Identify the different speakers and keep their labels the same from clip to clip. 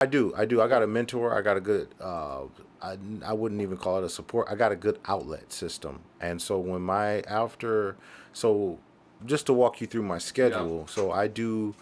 Speaker 1: I got a mentor. I got a good. I wouldn't even call it a support. I got a good outlet system, and so when my after, so just to walk you through my
Speaker 2: Yeah.
Speaker 1: schedule, so I do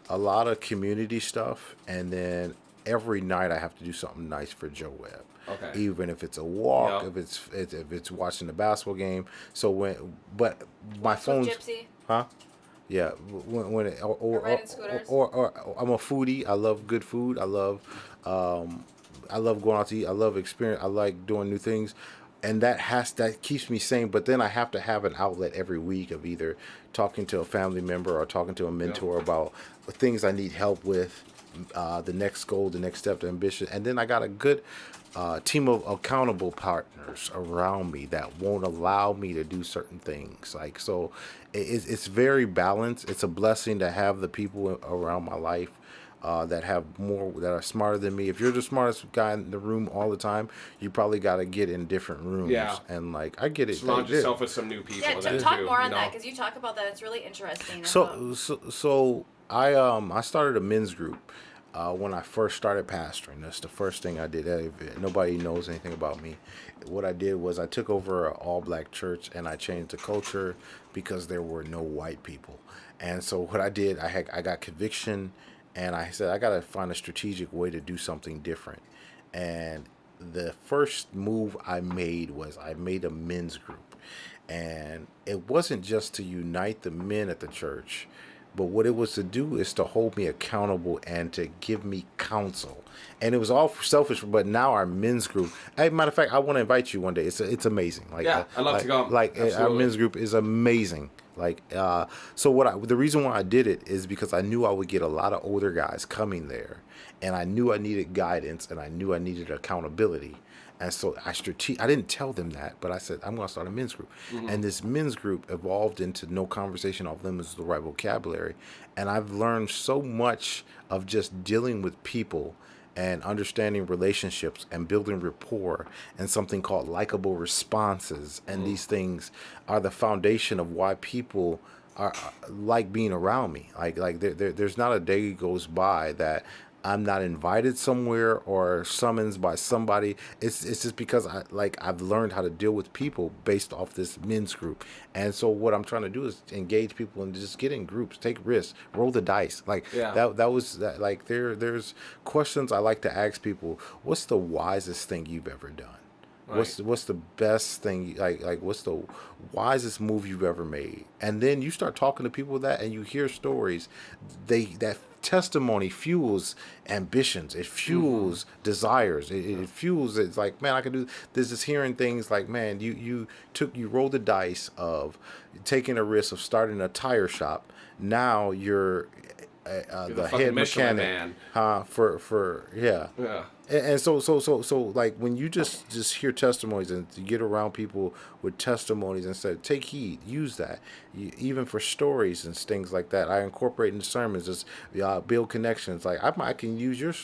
Speaker 1: a lot of community stuff, and then every night I have to do something nice for Joe Webb.
Speaker 2: Okay.
Speaker 1: Even if it's a walk,
Speaker 2: Yeah.
Speaker 1: if it's watching the basketball game. So but my
Speaker 3: Walks with
Speaker 1: phone's,
Speaker 3: Gypsy.
Speaker 1: huh? Yeah, when
Speaker 3: Or riding scooters.
Speaker 1: or I'm a foodie. I love good food. Um, I love going out to eat. I love experience. I like doing new things, and that keeps me sane. But then I have to have an outlet every week of either talking to a family member or talking to a
Speaker 2: Yeah.
Speaker 1: mentor about things I need help with, the next goal, the next step, the ambition, and then I got a good team of accountable partners around me that won't allow me to do certain things. Like so, it's very balanced. It's a blessing to have the people around my life that are smarter than me. If you're the smartest guy in the room all the time, you probably got to get in different rooms.
Speaker 2: Yeah.
Speaker 1: And like I get it.
Speaker 2: Surround
Speaker 1: Like,
Speaker 2: yourself with some new people.
Speaker 3: Yeah,
Speaker 2: That
Speaker 3: talk
Speaker 2: too,
Speaker 3: more
Speaker 2: you
Speaker 3: on that
Speaker 2: know?
Speaker 3: because you talk about that. It's really interesting.
Speaker 1: So I started a men's group when I first started pastoring. That's the first thing I did. Nobody knows anything about me. What I did was I took over an all black church and I changed the culture because there were no white people. And so what I did, I got conviction, and I said I got to find a strategic way to do something different. And the first move I made was I made a men's group, and it wasn't just to unite the men at the church, but what it was to do is to hold me accountable and to give me counsel. And it was all selfish, but now our men's group. Hey, matter of fact, I want to invite you one day. It's amazing. Like
Speaker 2: Yeah, I'd love to go.
Speaker 1: Our
Speaker 2: Absolutely.
Speaker 1: men's group is amazing. Like so the reason why I did it is because I knew I would get a lot of older guys coming there, and I knew I needed guidance, and I knew I needed accountability. And so I didn't tell them that, but I said, I'm going to start a men's group. And this men's group evolved into no conversation off limits is the right vocabulary. And I've learned so much of just dealing with people and understanding relationships and building rapport and something called likable responses. And these things are the foundation of why people are like being around me. There's not a day goes by that I'm not invited somewhere or summoned by somebody. It's just because I've learned how to deal with people based off this men's group. And so what I'm trying to do is engage people and just get in groups, take risks, roll the dice. Like
Speaker 2: Yeah.
Speaker 1: that was that like there's questions I like to ask people. What's the wisest thing you've ever done?
Speaker 2: Right.
Speaker 1: What's the best thing, like what's the wisest move you've ever made? And then you start talking to people that, and you hear stories. That testimony fuels ambitions. It fuels desires. It fuels. It's like, man, I can do. There's just hearing things like, man, you rolled the dice of taking a risk of starting a tire shop. Now you're
Speaker 2: You're
Speaker 1: the
Speaker 2: fucking
Speaker 1: head
Speaker 2: Michelin
Speaker 1: mechanic,
Speaker 2: man.
Speaker 1: for yeah.
Speaker 2: Yeah.
Speaker 1: And so like when you just hear testimonies and you get around people with testimonies and say, take heed, use that, even for stories and things like that. I incorporate in sermons, just build connections. Like I can use your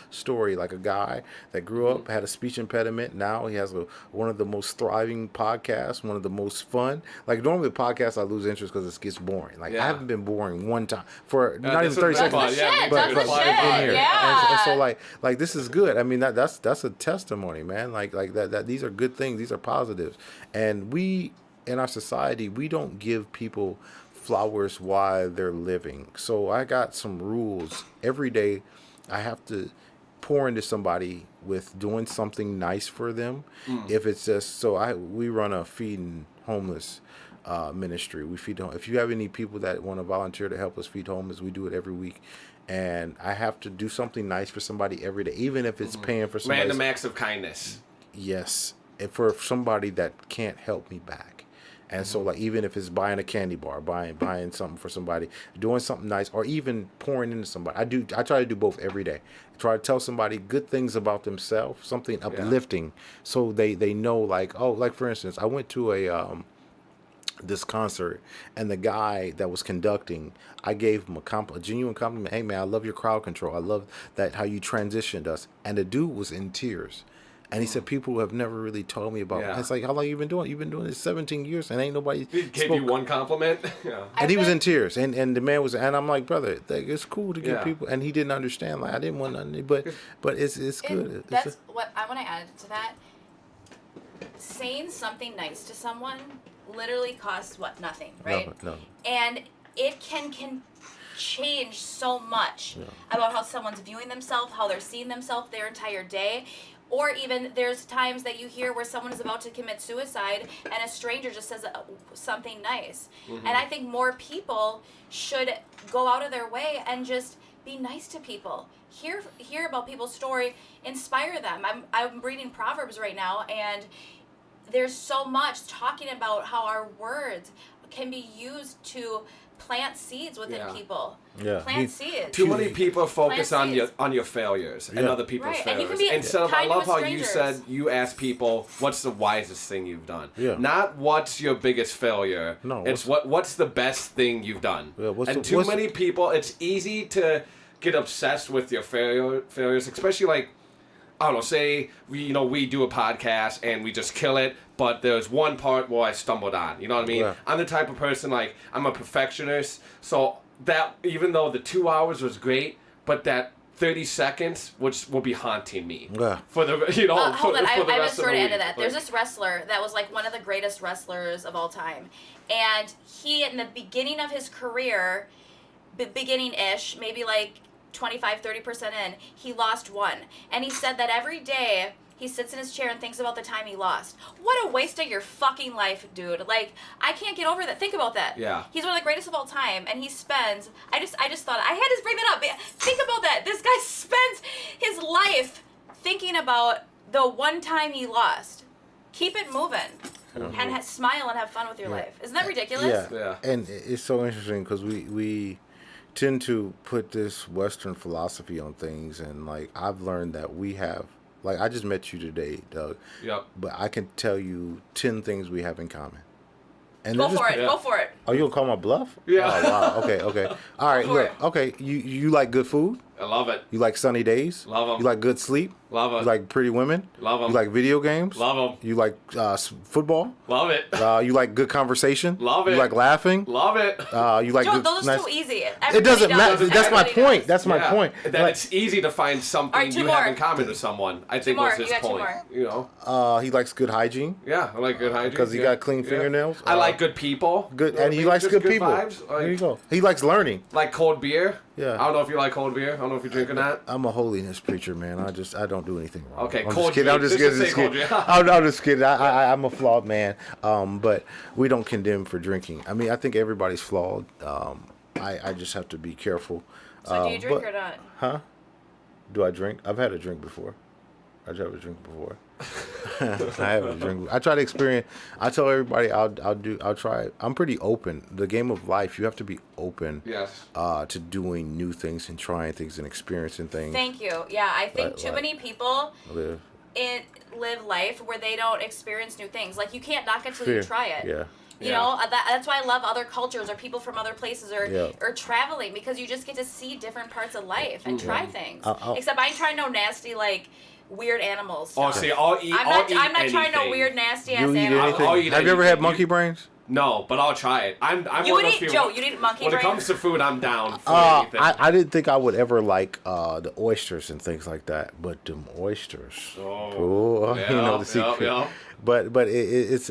Speaker 1: story, like a guy that grew up, had a speech impediment. Now he has one of the most thriving podcasts, one of the most fun. Like normally the podcast I lose interest because it gets boring. Like I
Speaker 2: Yeah.
Speaker 1: haven't been boring one time for not
Speaker 2: this
Speaker 1: even 30
Speaker 2: is
Speaker 1: seconds.
Speaker 2: fun.
Speaker 3: That's the
Speaker 2: Yeah,
Speaker 3: shit.
Speaker 2: me too.
Speaker 3: That's
Speaker 2: It's
Speaker 3: the
Speaker 2: fun.
Speaker 3: shit.
Speaker 2: Fun.
Speaker 3: Yeah.
Speaker 1: And so like this is good. I mean that's a testimony, man. Like that these are good things. These are positives. And we in our society, we don't give people flowers while they're living. So I got some rules. Every day I have to pour into somebody with doing something nice for them. If it's just we run a feeding homeless ministry. We feed home. If you have any people that want to volunteer to help us feed homeless, we do it every week. And I have to do something nice for somebody every day, even if it's paying for somebody.
Speaker 2: Random acts of kindness.
Speaker 1: Yes, and for somebody that can't help me back. And so, like, even if it's buying a candy bar, buying something for somebody, doing something nice, or even pouring into somebody, I try to do both every day. I try to tell somebody good things about themselves, something uplifting, so they know, like, oh, like for instance, I went to a this concert, and the guy that was conducting, I gave him a genuine compliment. Hey man, I love your crowd control. I love that how you transitioned us. And the dude was in tears. And he said, people have never really told me about it.
Speaker 2: Yeah.
Speaker 1: It's like, how long you been doing? You've been doing this 17 years and ain't nobody
Speaker 2: He gave you one compliment. Yeah.
Speaker 1: And he was
Speaker 3: bet-
Speaker 1: in tears. And the man was, and I'm like, brother, like, it's cool to give
Speaker 2: Yeah.
Speaker 1: people. And he didn't understand. Like, I didn't want nothing, but it's good.
Speaker 3: And
Speaker 1: It's
Speaker 3: that's what I want to add to that. Saying something nice to someone literally costs nothing, right?
Speaker 1: No.
Speaker 3: And it can change so much about how someone's viewing themselves, how they're seeing themselves their entire day. Or even there's times that you hear where someone is about to commit suicide and a stranger just says something nice.
Speaker 2: Mm-hmm.
Speaker 3: And I think more people should go out of their way and just be nice to people. Hear about people's story, inspire them. I'm reading Proverbs right now, and there's so much talking about how our words can be used to plant seeds within
Speaker 2: Yeah.
Speaker 3: people.
Speaker 1: Yeah.
Speaker 3: Plant seeds.
Speaker 2: Too many people focus
Speaker 3: Plant
Speaker 2: on your failures and
Speaker 1: Yeah.
Speaker 2: other people's
Speaker 3: Right, and you
Speaker 2: failures.
Speaker 3: can be
Speaker 2: Instead of, I
Speaker 3: kind
Speaker 2: love
Speaker 3: to
Speaker 2: how you
Speaker 3: strangers.
Speaker 2: said you ask people, "What's the wisest thing you've done?"
Speaker 1: Yeah.
Speaker 2: Not what's your biggest failure.
Speaker 1: No,
Speaker 2: it's what's the best thing you've done.
Speaker 1: Yeah,
Speaker 2: and too many people, it's easy to get obsessed with your failures, especially like, I don't know, say we do a podcast and we just kill it, but there's one part where I stumbled on. You know what I mean?
Speaker 1: Yeah.
Speaker 2: I'm the type of person, like, I'm a perfectionist, so that even though the 2 hours was great, but that 30 seconds will be haunting me.
Speaker 1: Yeah.
Speaker 2: For the
Speaker 3: Hold on, I
Speaker 2: for the
Speaker 3: have a
Speaker 2: rest of
Speaker 3: story
Speaker 2: the
Speaker 3: to add to
Speaker 2: week.
Speaker 3: that. There's this wrestler that was like one of the greatest wrestlers of all time. And he, in the beginning of his career, beginning-ish, maybe like 25-30% in, he lost one. And he said that every day he sits in his chair and thinks about the time he lost. What a waste of your fucking life, dude. Like, I can't get over that. Think about that.
Speaker 2: Yeah.
Speaker 3: He's one of the greatest of all time, and he spends, I just thought, I had to bring that up. Think about that. This guy spends his life thinking about the one time he lost. Keep it moving. And smile and have fun with your life. Isn't that ridiculous?
Speaker 2: Yeah.
Speaker 1: And it's so interesting because we tend to put this Western philosophy on things, and like I've learned that we have, like I just met you today, Doug.
Speaker 2: Yep.
Speaker 1: But I can tell you 10 things we have in common. And
Speaker 3: Go
Speaker 1: they're
Speaker 3: for
Speaker 1: just-
Speaker 3: it.
Speaker 2: Yeah.
Speaker 3: Go for it.
Speaker 1: Oh, you gonna call my bluff?
Speaker 2: Yeah.
Speaker 1: Oh, wow. Okay. All right.
Speaker 3: for
Speaker 1: Look.
Speaker 3: it.
Speaker 1: Okay. You like good food?
Speaker 2: I love it.
Speaker 1: You like sunny days?
Speaker 2: Love 'em.
Speaker 1: You like good sleep?
Speaker 2: Love 'em.
Speaker 1: You like pretty women?
Speaker 2: Love 'em.
Speaker 1: You like video games?
Speaker 2: Love 'em.
Speaker 1: You like football?
Speaker 2: Love it.
Speaker 1: You like good conversation?
Speaker 2: Love it.
Speaker 1: You like laughing?
Speaker 2: Love it.
Speaker 1: You like
Speaker 3: Dude,
Speaker 1: good,
Speaker 3: those are
Speaker 1: nice-
Speaker 3: too easy.
Speaker 1: It
Speaker 3: Everybody
Speaker 1: doesn't
Speaker 3: does.
Speaker 1: matter. That's my
Speaker 3: Everybody
Speaker 1: point.
Speaker 3: does.
Speaker 1: That's my
Speaker 2: Yeah.
Speaker 1: point.
Speaker 2: That
Speaker 1: Like,
Speaker 2: it's easy to find something
Speaker 3: Alright, two
Speaker 2: you have
Speaker 3: more.
Speaker 2: in common with someone. I think
Speaker 3: more.
Speaker 2: was his
Speaker 3: You got two
Speaker 2: point.
Speaker 3: more.
Speaker 2: You know?
Speaker 1: he likes good hygiene.
Speaker 2: Yeah, I like good hygiene.
Speaker 1: Because he got clean fingernails?
Speaker 2: I like good people.
Speaker 1: Good,
Speaker 2: You know
Speaker 1: and
Speaker 2: what
Speaker 1: he
Speaker 2: I mean?
Speaker 1: likes
Speaker 2: Just
Speaker 1: good people.
Speaker 2: Vibes. Like,
Speaker 1: There you go. He likes learning.
Speaker 2: Like cold beer.
Speaker 1: Yeah.
Speaker 2: I don't know if you like cold beer. I don't know if you're drinking that.
Speaker 1: I'm a holiness preacher, man. I don't do anything wrong.
Speaker 2: Okay,
Speaker 1: I'm
Speaker 2: cold
Speaker 1: just kidding. I'm
Speaker 2: drink.
Speaker 1: just
Speaker 2: Just
Speaker 1: kidding.
Speaker 2: say cold drink.
Speaker 1: I'm just kidding. I'm a flawed man. But we don't condemn for drinking. I mean, I think everybody's flawed. I just have to be careful.
Speaker 3: So do you drink
Speaker 1: but-
Speaker 3: or not?
Speaker 1: Huh? Do I drink? I've had a drink before. I've had a drink before. I have a drink. I try to experience. I tell everybody I'll try. I'm pretty open. The game of life, you have to be open.
Speaker 2: Yes.
Speaker 1: To doing new things and trying things and experiencing things.
Speaker 3: Thank you. Yeah, I think too
Speaker 1: Like-
Speaker 3: many people
Speaker 1: Live.
Speaker 3: live life where they don't experience new things. Like, you can't knock it till you
Speaker 1: Fear.
Speaker 3: try it.
Speaker 1: Yeah.
Speaker 3: You
Speaker 2: Yeah.
Speaker 3: know, that's why I love other cultures or people from other places or
Speaker 1: Yeah.
Speaker 3: or traveling, because you just get to see different parts of life and try things.
Speaker 1: I'll-
Speaker 3: Except I ain't trying no nasty, like, weird animals.
Speaker 2: Oh,
Speaker 3: stuff.
Speaker 2: see, I'll eat.
Speaker 3: I'm
Speaker 2: I'll
Speaker 3: not.
Speaker 2: eat
Speaker 3: I'm not trying no
Speaker 2: anything.
Speaker 3: weird, nasty ass
Speaker 1: You eat
Speaker 3: animals.
Speaker 1: anything?
Speaker 2: I'll eat
Speaker 1: Have you ever had
Speaker 2: anything.
Speaker 1: monkey brains?
Speaker 2: No, but I'll try it. I'm
Speaker 3: You
Speaker 2: one
Speaker 3: would
Speaker 2: of
Speaker 3: eat,
Speaker 2: the few.
Speaker 3: Joe. You'd eat monkey
Speaker 2: When it
Speaker 3: brains.
Speaker 2: comes to food, I'm down for anything.
Speaker 1: I didn't think I would ever like the oysters and things like that, but them oysters.
Speaker 2: Oh,
Speaker 1: you know the
Speaker 2: yeah,
Speaker 1: secret.
Speaker 2: yeah.
Speaker 1: But it's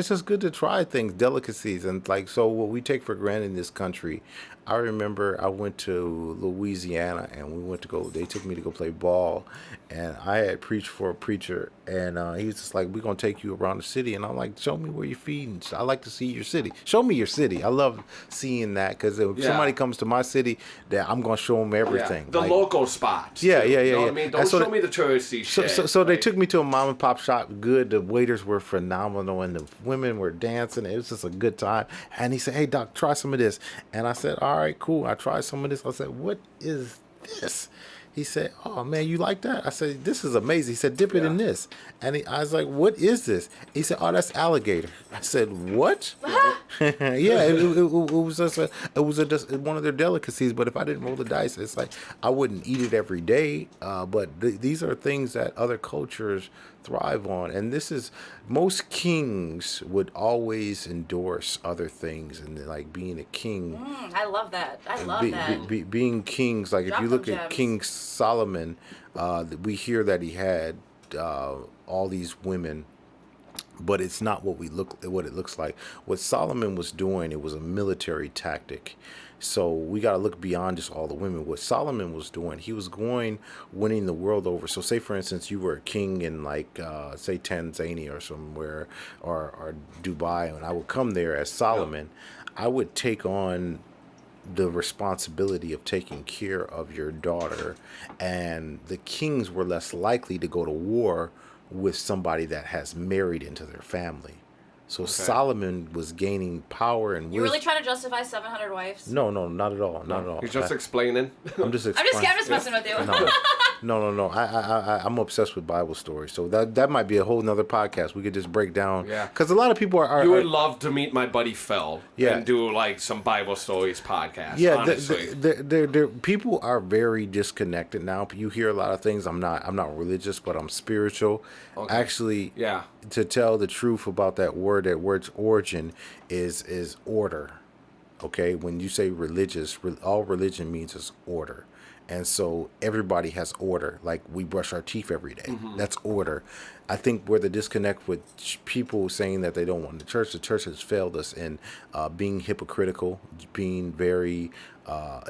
Speaker 1: just good to try things, delicacies, and like so what we take for granted in this country. I remember I went to Louisiana and they took me to go play ball, and I had preached for a preacher, and he was just like, we're gonna take you around the city, and I'm like, show me where you're feeding. I like to see your city. Show me your city. I love seeing that, because if
Speaker 2: Yeah.
Speaker 1: somebody comes to my city, that I'm gonna show them everything.
Speaker 2: Yeah. The
Speaker 1: Like,
Speaker 2: local spots.
Speaker 1: Yeah,
Speaker 2: too.
Speaker 1: yeah,
Speaker 2: You know
Speaker 1: yeah,
Speaker 2: what I mean?
Speaker 1: yeah.
Speaker 2: Don't
Speaker 1: And so
Speaker 2: show
Speaker 1: the-
Speaker 2: me the touristy shit.
Speaker 1: So they
Speaker 2: Like,
Speaker 1: took me to a mom and pop shop. Good. The waiters were phenomenal, and the women were dancing. It was just a good time. And he said, "Hey, doc, try some of this." And I said, "All right, cool." I tried some of this. I said, "What is this?" He said, "Oh man, you like that?" I said, "This is amazing." He said, "Dip it in
Speaker 2: Yeah.
Speaker 1: this." And I was like, "What is this?" He said, "Oh, that's alligator." I said, "What?" Yeah, it was just just one of their delicacies. But if I didn't roll the dice, it's like I wouldn't eat it every day. But these are things that other cultures thrive on, and this is most kings would always endorse other things, and like being a king.
Speaker 3: I love that. I love that.
Speaker 1: Being kings, like if
Speaker 3: Drop
Speaker 1: you
Speaker 3: them
Speaker 1: look at
Speaker 3: gems.
Speaker 1: King Solomon, we hear that he had all these women, but it's not what it looks like. What Solomon was doing, it was a military tactic. So we got to look beyond just all the women. What Solomon was doing, he was winning the world over. So say for instance, you were a king in like say Tanzania or somewhere, or Dubai, and I would come there as Solomon. I would take on the responsibility of taking care of your daughter, and the kings were less likely to go to war with somebody that has married into their family. So Solomon was gaining power and wisdom.
Speaker 3: You really trying to justify 700 wives?
Speaker 1: No, not at all. Not at all.
Speaker 2: You're just explaining.
Speaker 1: I'm just
Speaker 3: I'm just messing with you.
Speaker 1: No. I'm obsessed with Bible stories. So that might be a whole nother podcast. We could just break down.
Speaker 2: Yeah.
Speaker 1: Because a lot of people are.
Speaker 2: You would love to meet my buddy Phil.
Speaker 1: Yeah.
Speaker 2: And do like some Bible stories podcast.
Speaker 1: Yeah,
Speaker 2: Honestly.
Speaker 1: people are very disconnected now. You hear a lot of things. I'm not religious, but I'm spiritual.
Speaker 2: Okay.
Speaker 1: Actually,
Speaker 2: Yeah.
Speaker 1: To tell the truth about that word's origin is order. Okay, when you say religious, all religion means is order. And so everybody has order. Like we brush our teeth every day. That's order. I think where the disconnect with people saying that they don't want the church has failed us in being hypocritical, being very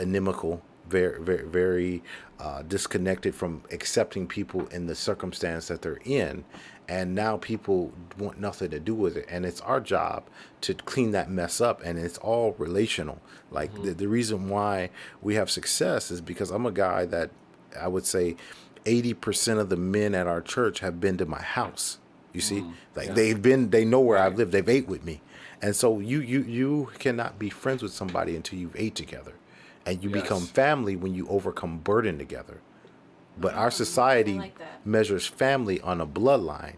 Speaker 1: inimical, very disconnected from accepting people in the circumstance that they're in. And now people want nothing to do with it. And it's our job to clean that mess up. And it's all relational. Like the reason why we have success is because I'm a guy that I would say 80% of the men at our church have been to my house. You see, they know where I've lived. They've ate with me. And so you cannot be friends with somebody until you've ate together. And you become family when you overcome burden together. But our society
Speaker 3: like that.
Speaker 1: measures family on a bloodline.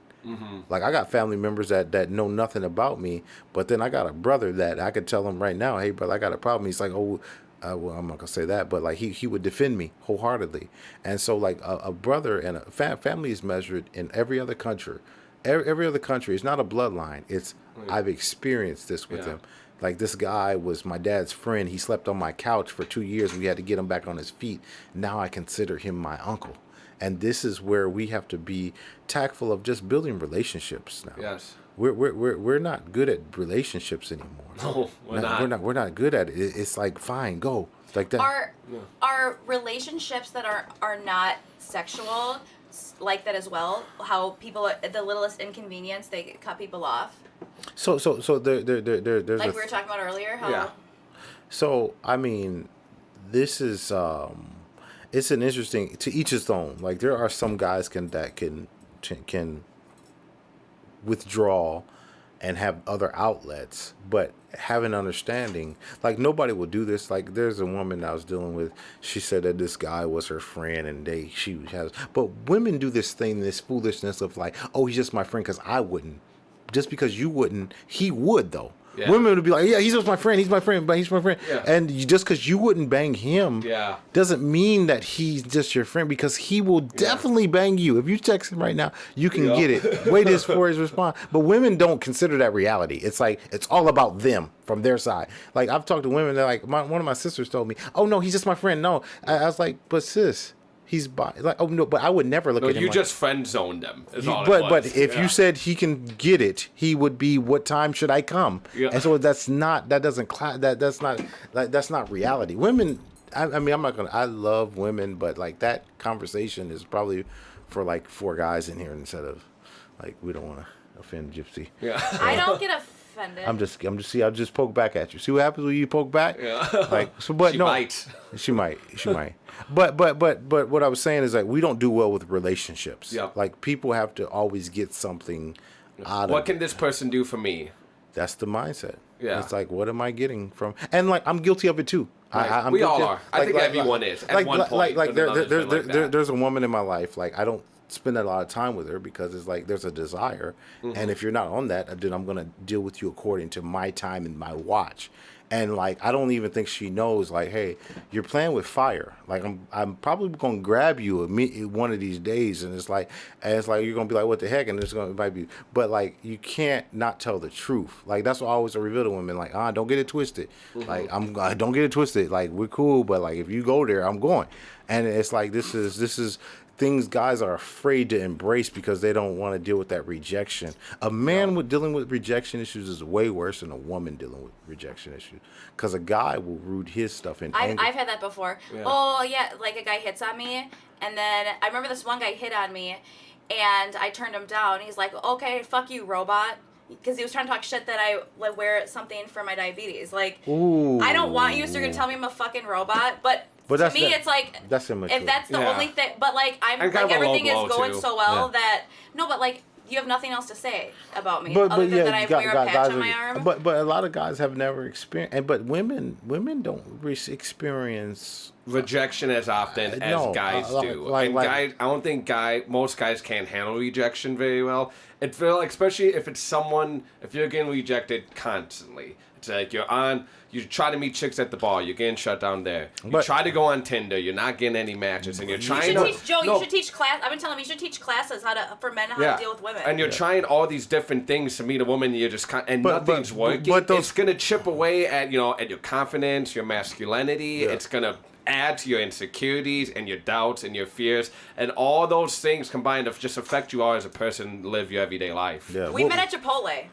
Speaker 1: Like I got family members that know nothing about me, but then I got a brother that I could tell him right now, hey brother, I got a problem. He's like, well, I'm not gonna say that, but like he would defend me wholeheartedly. And so like a brother and a family is measured in every other country. Every other country is not a bloodline. It's I've experienced this with him. Like this guy was my dad's friend. He slept on my couch for 2 years. We had to get him back on his feet. Now I consider him my uncle. And this is where we have to be tactful of just building relationships now.
Speaker 2: Yes.
Speaker 1: We're not good at relationships anymore.
Speaker 2: No, we're not.
Speaker 1: We're not good at it. It's like fine, go. It's like that.
Speaker 3: Are relationships that are not sexual like that as well? How people at the littlest inconvenience they cut people off.
Speaker 1: So there's
Speaker 3: Like we were talking about earlier. How
Speaker 2: Yeah.
Speaker 1: So I mean, this is it's an interesting, to each his own. Like there are some guys that can withdraw and have other outlets, but have an understanding. Like nobody will do this. Like there's a woman I was dealing with. She said that this guy was her friend, and she has. But women do this thing, this foolishness of like, oh, he's just my friend because I wouldn't. Just because you wouldn't, he would though.
Speaker 2: Yeah.
Speaker 1: Women would be like, yeah, he's just my friend. He's my friend, but he's my friend.
Speaker 2: Yeah.
Speaker 1: And just because you wouldn't bang him,
Speaker 2: Yeah.
Speaker 1: doesn't mean that he's just your friend, because he will definitely bang you. If you text him right now, you can get it. Wait for his response. But women don't consider that reality. It's like it's all about them from their side. Like I've talked to women that like one of my sisters told me, oh no, he's just my friend. No, I was like, but sis. He's like, oh no, but I would never look at him.
Speaker 2: You
Speaker 1: like,
Speaker 2: just friend zoned them. Is all
Speaker 1: but
Speaker 2: it was.
Speaker 1: but if you said he can get it, he would be, what time should I come?
Speaker 2: Yeah.
Speaker 1: And so that's not reality. Women, I mean, I'm not gonna. I love women, but like that conversation is probably for like 4 guys in here instead of like, we don't want to offend Gypsy.
Speaker 2: Yeah.
Speaker 3: I don't get offended.
Speaker 1: I'm just see. I'll just poke back at you. See what happens when you poke back?
Speaker 2: Yeah.
Speaker 1: Like so, but
Speaker 2: She
Speaker 1: no,
Speaker 2: might.
Speaker 1: She might. But what I was saying is like we don't do well with relationships.
Speaker 2: Yeah.
Speaker 1: Like people have to always get something out of
Speaker 2: What
Speaker 1: it.
Speaker 2: can this person do for me?
Speaker 1: That's the mindset.
Speaker 2: Yeah.
Speaker 1: It's like, what am I getting from? And like, I'm guilty of it too.
Speaker 2: Right.
Speaker 1: I'm
Speaker 2: We all
Speaker 1: guilty-
Speaker 2: are. I think everyone is at one point.
Speaker 1: There's a woman in my life. Like, I don't spend a lot of time with her because it's like there's a desire, and if you're not on that, then I'm gonna deal with you according to my time and my watch. And like, I don't even think she knows. Like, hey, you're playing with fire. Like, I'm probably gonna grab you one of these days, and it's like you're gonna be like, what the heck? And it might be, but like, you can't not tell the truth. Like, that's what I always reveal to women. Like, don't get it twisted. Like, don't get it twisted. Like, we're cool, but like, if you go there, I'm going. And it's like, this is things guys are afraid to embrace because they don't want to deal with that rejection. A man dealing with rejection issues is way worse than a woman dealing with rejection issues, because a guy will root his stuff in anger.
Speaker 3: I've had that before.
Speaker 2: Yeah.
Speaker 3: Oh yeah, like a guy hits on me, and then I remember this one guy hit on me, and I turned him down. He's like, "Okay, fuck you, robot," because he was trying to talk shit that I like wear something for my diabetes. Like,
Speaker 1: Ooh.
Speaker 3: I don't want you, so you're gonna tell me I'm a fucking robot, but. To
Speaker 1: that's
Speaker 3: me,
Speaker 1: that-
Speaker 3: it's like
Speaker 1: that's immature.
Speaker 3: if that's the
Speaker 2: Yeah.
Speaker 3: only thing. But like I'm
Speaker 2: And
Speaker 3: like
Speaker 2: kind of a low
Speaker 3: everything is
Speaker 2: blow,
Speaker 3: going
Speaker 2: too.
Speaker 3: so well
Speaker 1: Yeah.
Speaker 3: that no, but like you have nothing else to say about me
Speaker 1: But
Speaker 3: other than
Speaker 1: yeah,
Speaker 3: that I wear a patch on my arm.
Speaker 1: But a lot of guys have never experienced. But women don't experience.
Speaker 2: Rejection as often as
Speaker 1: No,
Speaker 2: guys do.
Speaker 1: like-
Speaker 2: Guys, I don't think most guys can't handle rejection very well. It feel like, especially if it's someone, if you're getting rejected constantly. It's like you try to meet chicks at the bar, you're getting shut down there. You
Speaker 1: But-
Speaker 2: try to go on Tinder, you're not getting any matches, and you're
Speaker 3: You
Speaker 2: trying
Speaker 3: should
Speaker 2: to
Speaker 3: teach Joe.
Speaker 2: No,
Speaker 3: You should teach class. I've been telling him you should teach classes for men how to deal with women.
Speaker 2: And you're trying all these different things to meet a woman, and you're just and
Speaker 1: But-
Speaker 2: nothing's
Speaker 1: but-
Speaker 2: working.
Speaker 1: but those-
Speaker 2: It's gonna chip away at at your confidence, your masculinity.
Speaker 1: Yeah.
Speaker 2: It's gonna add to your insecurities and your doubts and your fears, and all those things combined to just affect you all as a person, live your everyday life.
Speaker 1: Yeah,
Speaker 3: We met at Chipotle.